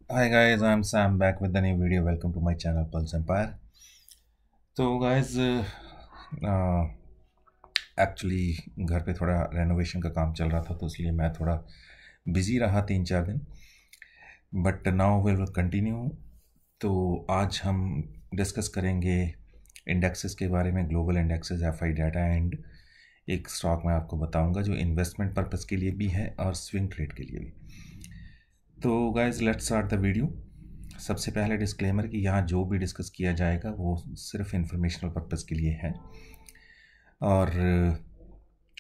Hi guys, I'm Sam back with the new video. Welcome to my channel Pulse Empire. तो guys, actually घर पे थोड़ा renovation का काम चल रहा था तो इसलिए मैं थोड़ा बिजी रहा 3-4 दिन, बट नाउ विल कंटिन्यू। तो आज हम डिस्कस करेंगे इंडेक्सेस के बारे में, global indexes, FI data and एक स्टॉक मैं आपको बताऊंगा जो इन्वेस्टमेंट पर्पस के लिए भी है और स्विंग ट्रेड के लिए भी। तो guys let's start the video. सबसे पहले डिस्क्लेमर कि यहाँ जो भी डिस्कस किया जाएगा वो सिर्फ इंफॉर्मेशनल पर्पस के लिए है, और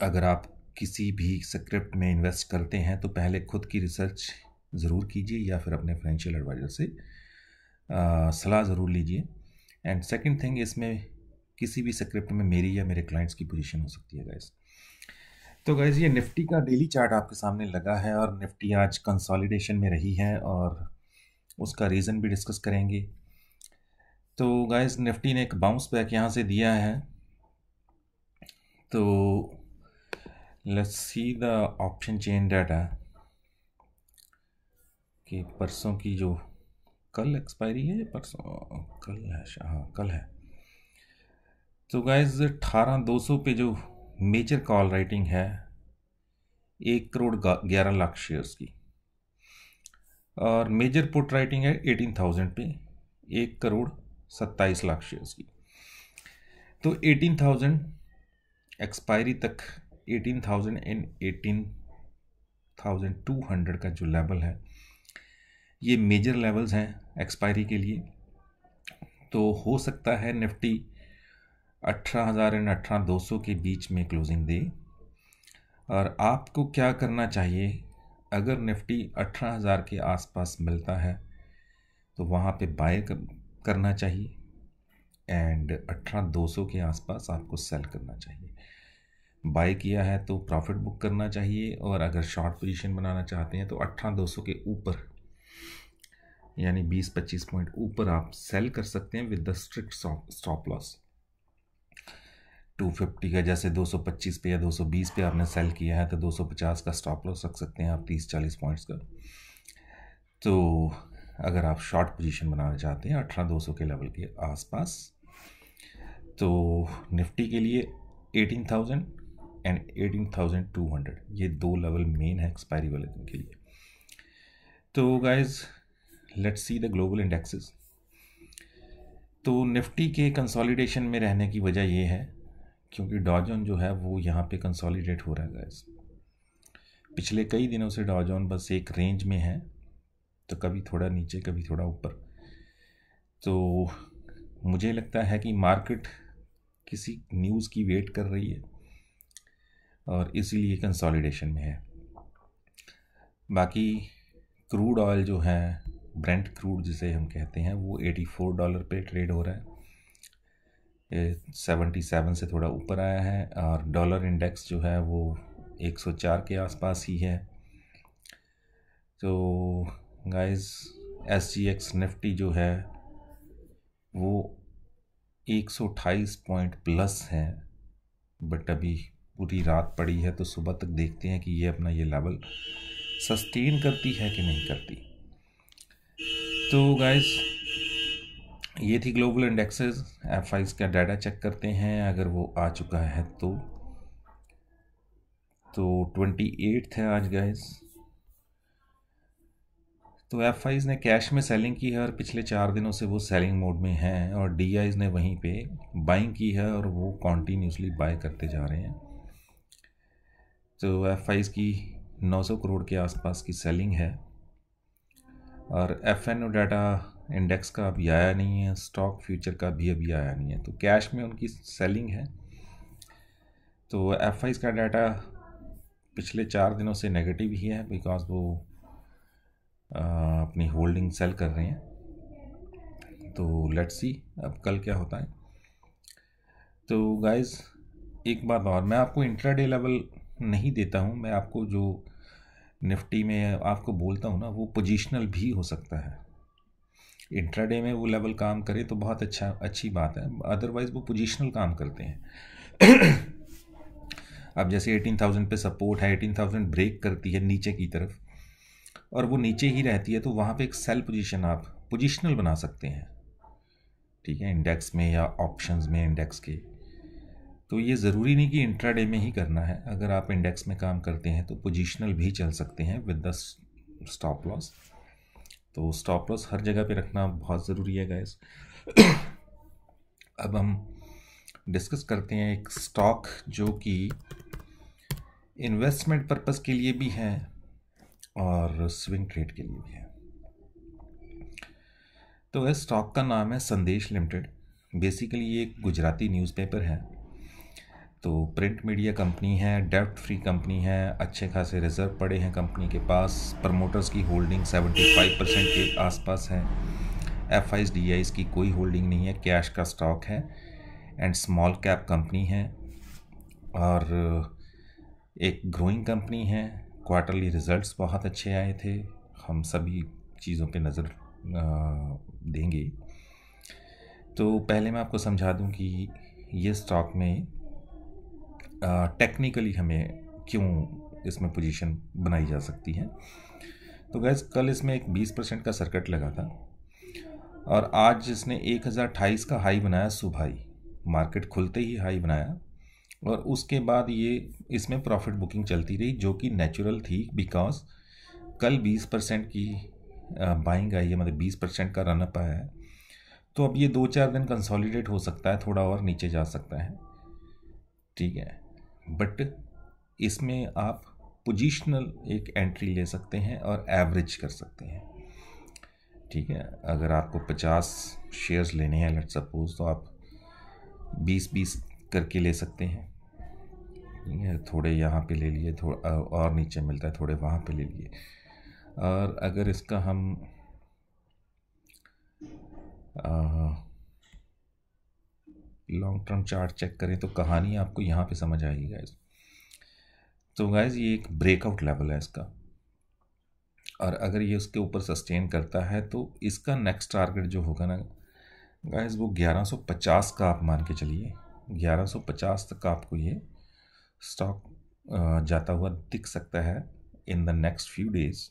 अगर आप किसी भी स्क्रिप्ट में इन्वेस्ट करते हैं तो पहले खुद की रिसर्च ज़रूर कीजिए या फिर अपने फाइनेंशियल एडवाइज़र से सलाह ज़रूर लीजिए। एंड सेकंड थिंग, इसमें किसी भी स्क्रिप्ट में मेरी या मेरे क्लाइंट्स की पोजीशन हो सकती है गाइस। तो गाइस ये निफ्टी का डेली चार्ट आपके सामने लगा है और निफ्टी आज कंसोलिडेशन में रही है और उसका रीज़न भी डिस्कस करेंगे। तो गाइस निफ्टी ने एक बाउंस बैक यहाँ से दिया है। तो let's see the option chain data कि परसों की जो कल एक्सपायरी है, परसों कल है, हाँ कल है। तो गाइस 18,200 पे जो मेजर कॉल राइटिंग है 1,11,00,000 शेयर्स की, और मेजर पुट राइटिंग है 18,000 पे 1,27,00,000 शेयर्स की। तो 18,000 एक्सपायरी तक 18,000 एंड 18,200 का जो लेवल है ये मेजर लेवल्स हैं एक्सपायरी के लिए। तो हो सकता है निफ्टी 18,000 एंड 18,200 के बीच में क्लोजिंग दे। और आपको क्या करना चाहिए, अगर निफ्टी 18,000 के आसपास मिलता है तो वहाँ पे बाय करना चाहिए, एंड 18,200 के आसपास आपको सेल करना चाहिए। बाय किया है तो प्रॉफिट बुक करना चाहिए, और अगर शॉर्ट पोजीशन बनाना चाहते हैं तो 18,200 के ऊपर यानी 20-25 पॉइंट ऊपर आप सेल कर सकते हैं with the strict stop loss. 250 का जैसे 225 पे या 220 पे आपने सेल किया है तो 250 का स्टॉप लॉस रख सकते हैं आप 30-40 पॉइंट्स का। तो अगर आप शॉर्ट पोजीशन बनाना चाहते हैं 18,200 के लेवल के आसपास, तो निफ्टी के लिए 18,000 एंड 18,200 ये दो लेवल मेन है एक्सपायरी वाले दिन के लिए। तो guys let's see the global indexes. तो निफ्टी के कंसोलिडेशन में रहने की वजह ये है क्योंकि डॉ जोन जो है वो यहाँ पे कंसोलिडेट हो रहा है गाइज। पिछले कई दिनों से डॉ जोन बस एक रेंज में है, तो कभी थोड़ा नीचे कभी थोड़ा ऊपर। तो मुझे लगता है कि मार्केट किसी न्यूज़ की वेट कर रही है और इसीलिए कंसोलिडेशन में है। बाकी क्रूड ऑयल जो है, ब्रेंट क्रूड जिसे हम कहते हैं, वो $84 पे ट्रेड हो रहा है, 77 से थोड़ा ऊपर आया है, और डॉलर इंडेक्स जो है वो 104 के आसपास ही है। तो गाइस SGX निफ्टी जो है वो 128 पॉइंट प्लस है, बट अभी पूरी रात पड़ी है तो सुबह तक देखते हैं कि ये अपना ये लेवल सस्टेन करती है कि नहीं करती। तो गाइस ये थी ग्लोबल इंडेक्सेस। एफआईज का डाटा चेक करते हैं, अगर वो आ चुका है तो 28 है आज गाइस। तो एफआईज ने कैश में सेलिंग की है और पिछले 4 दिनों से वो सेलिंग मोड में हैं, और डीआईज ने वहीं पे बाइंग की है और वो कॉन्टीन्यूसली बाय करते जा रहे हैं। तो एफआईज की 900 करोड़ के आसपास की सेलिंग है, और एफएनओ डाटा इंडेक्स का अभी आया नहीं है, स्टॉक फ्यूचर का भी अभी आया नहीं है, तो कैश में उनकी सेलिंग है। तो एफआईज का डाटा पिछले 4 दिनों से नेगेटिव ही है बिकॉज वो अपनी होल्डिंग सेल कर रहे हैं। तो लेट्स सी अब कल क्या होता है। तो गाइस एक बात और, मैं आपको इंट्राडे लेवल नहीं देता हूँ, मैं आपको जो निफ्टी में आपको बोलता हूँ ना वो पोजीशनल भी हो सकता है। इंट्राडे में वो लेवल काम करे तो बहुत अच्छी बात है, अदरवाइज़ वो पोजीशनल काम करते हैं। अब जैसे 18,000 पे सपोर्ट है, 18,000 ब्रेक करती है नीचे की तरफ और वो नीचे ही रहती है, तो वहाँ पे एक सेल पोजीशन आप पोजिशनल बना सकते हैं, ठीक है, इंडेक्स में या ऑप्शंस में इंडेक्स के। तो ये ज़रूरी नहीं कि इंट्राडे में ही करना है, अगर आप इंडेक्स में काम करते हैं तो पोजिशनल भी चल सकते हैं विद द स्टॉप लॉस। तो स्टॉप लॉस हर जगह पे रखना बहुत ज़रूरी है गाइस। अब हम डिस्कस करते हैं एक स्टॉक जो कि इन्वेस्टमेंट पर्पस के लिए भी है और स्विंग ट्रेड के लिए भी है। तो इस स्टॉक का नाम है संदेश लिमिटेड। बेसिकली ये एक गुजराती न्यूज़पेपर है, तो प्रिंट मीडिया कंपनी है, डेब्ट फ्री कंपनी है, अच्छे खासे रिजर्व पड़े हैं कंपनी के पास, प्रमोटर्स की होल्डिंग 75% के आसपास है, FIs की कोई होल्डिंग नहीं है, कैश का स्टॉक है एंड स्मॉल कैप कंपनी है और एक ग्रोइंग कंपनी है। क्वार्टरली रिजल्ट्स बहुत अच्छे आए थे, हम सभी चीज़ों पे नज़र देंगे। तो पहले मैं आपको समझा दूं कि ये स्टॉक में टेक्निकली हमें क्यों इसमें पोजीशन बनाई जा सकती है। तो गैस कल इसमें एक 20% का सर्किट लगा था और आज इसने 1028 का हाई बनाया सुबह ही, मार्केट खुलते ही हाई बनाया और उसके बाद ये इसमें प्रॉफिट बुकिंग चलती रही, जो कि नेचुरल थी बिकॉज कल 20% की बाइंग आई है, मतलब 20% का रनअप आया है। तो अब ये 2-4 दिन कंसोलिडेट हो सकता है, थोड़ा और नीचे जा सकता है, ठीक है, बट इसमें आप पोजिशनल एक एंट्री ले सकते हैं और एवरेज कर सकते हैं, ठीक है। अगर आपको 50 शेयर्स लेने हैं लेट्स सपोज, तो आप 20-20 करके ले सकते हैं, ठीक है। थोड़े यहाँ पे ले लिए, थोड़ा और नीचे मिलता है, थोड़े वहाँ पे ले लिए। और अगर इसका हम लॉन्ग टर्म चार्ट चेक करें तो कहानी आपको यहाँ पे समझ आएगी गाइज। तो गाइज ये एक ब्रेकआउट लेवल है इसका, और अगर ये उसके ऊपर सस्टेन करता है तो इसका नेक्स्ट टारगेट जो होगा ना गाइज वो 1150 का आप मान के चलिए। 1150 तक आपको ये स्टॉक जाता हुआ दिख सकता है in the next few days.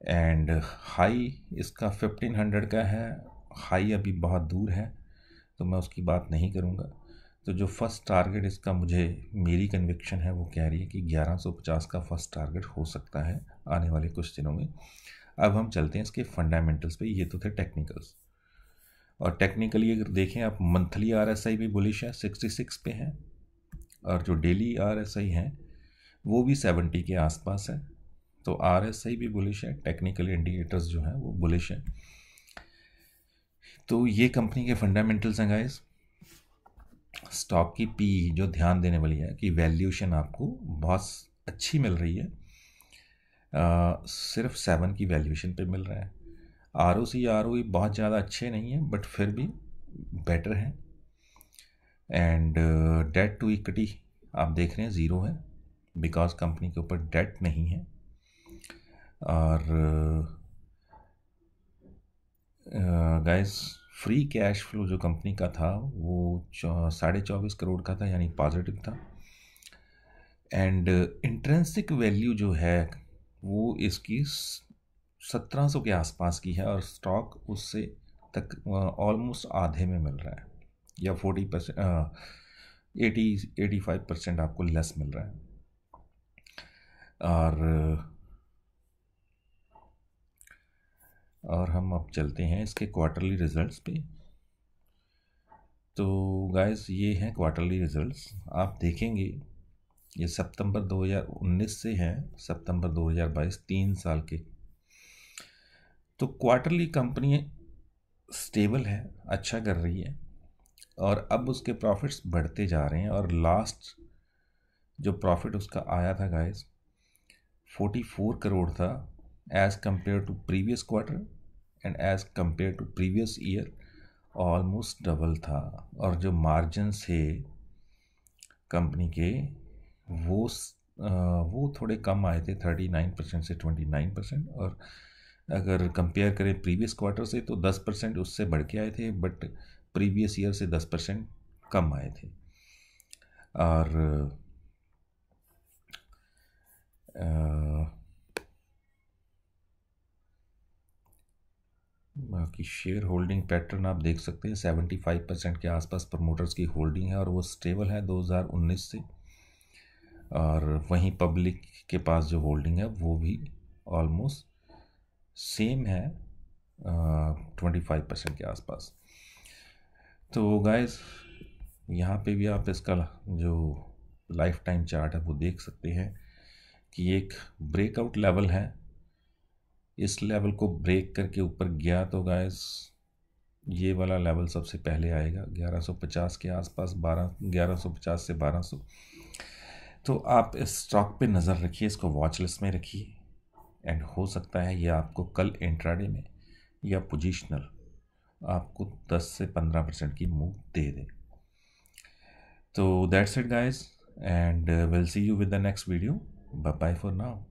And high इसका 1500 का है, हाई अभी बहुत दूर है तो मैं उसकी बात नहीं करूँगा। तो जो फर्स्ट टारगेट इसका, मुझे मेरी कन्विक्शन है वो कह रही है कि 1150 का फर्स्ट टारगेट हो सकता है आने वाले कुछ दिनों में। अब हम चलते हैं इसके फंडामेंटल्स पे। ये तो थे टेक्निकल्स, और टेक्निकली अगर देखें आप, मंथली RSI भी बुलिश है, 66 पे है, और जो डेली RSI है वो भी 70 के आसपास है। तो RSI भी बुलिश है, टेक्निकल इंडिकेटर्स जो हैं वो बुलिश है। तो ये कंपनी के फंडामेंटल्स हैं गाइस। स्टॉक की पी जो ध्यान देने वाली है कि वैल्यूएशन आपको बहुत अच्छी मिल रही है, सिर्फ 7 की वैल्यूएशन पे मिल रहा है। ROC ROE बहुत ज़्यादा अच्छे नहीं है बट फिर भी बेटर है। एंड डेट टू इक्विटी आप देख रहे हैं 0 है, बिकॉज कंपनी के ऊपर डेट नहीं है। और गाइस फ्री कैश फ्लो जो कंपनी का था वो 24.5 करोड़ का था, यानी पॉजिटिव था। एंड इंट्रिंसिक वैल्यू जो है वो इसकी 1700 के आसपास की है, और स्टॉक उससे तक ऑलमोस्ट आधे में मिल रहा है, या 40%, 85% आपको लेस मिल रहा है। और हम अब चलते हैं इसके क्वार्टरली रिजल्ट्स पे। तो गाइस ये हैं क्वार्टरली रिजल्ट्स, आप देखेंगे ये सितंबर 2019 से हैं सितंबर 2022, 3 साल के। तो क्वार्टरली कंपनी स्टेबल है, अच्छा कर रही है, और अब उसके प्रॉफिट्स बढ़ते जा रहे हैं। और लास्ट जो प्रॉफिट उसका आया था गाइस 44 करोड़ था, as compared to previous quarter and as compared to previous year almost double था। और जो मार्जिन थे कंपनी के वो थोड़े कम आए थे, 39% से 29%। और अगर कंपेयर करें प्रीवियस क्वार्टर से तो 10% उससे बढ़ के आए थे, बट प्रीवियस ईयर से 10% कम आए थे। और कि शेयर होल्डिंग पैटर्न आप देख सकते हैं 75% के आसपास प्रमोटर्स की होल्डिंग है और वो स्टेबल है 2019 से। और वहीं पब्लिक के पास जो होल्डिंग है वो भी ऑलमोस्ट सेम है 25% के आसपास। तो गाइस यहाँ पे भी आप इसका जो लाइफ टाइम चार्ट है वो देख सकते हैं कि एक ब्रेकआउट लेवल है। इस लेवल को ब्रेक करके ऊपर गया तो गाइस ये वाला लेवल सबसे पहले आएगा 1150 के आसपास, 1150 से 1200। तो आप इस स्टॉक पे नज़र रखिए, इसको वॉच लिस्ट में रखिए एंड हो सकता है ये आपको कल इंट्राडे में या पोजिशनल आपको 10 से 15% की मूव दे दे। तो that's it guys and will see you with the next video. Bye bye for now.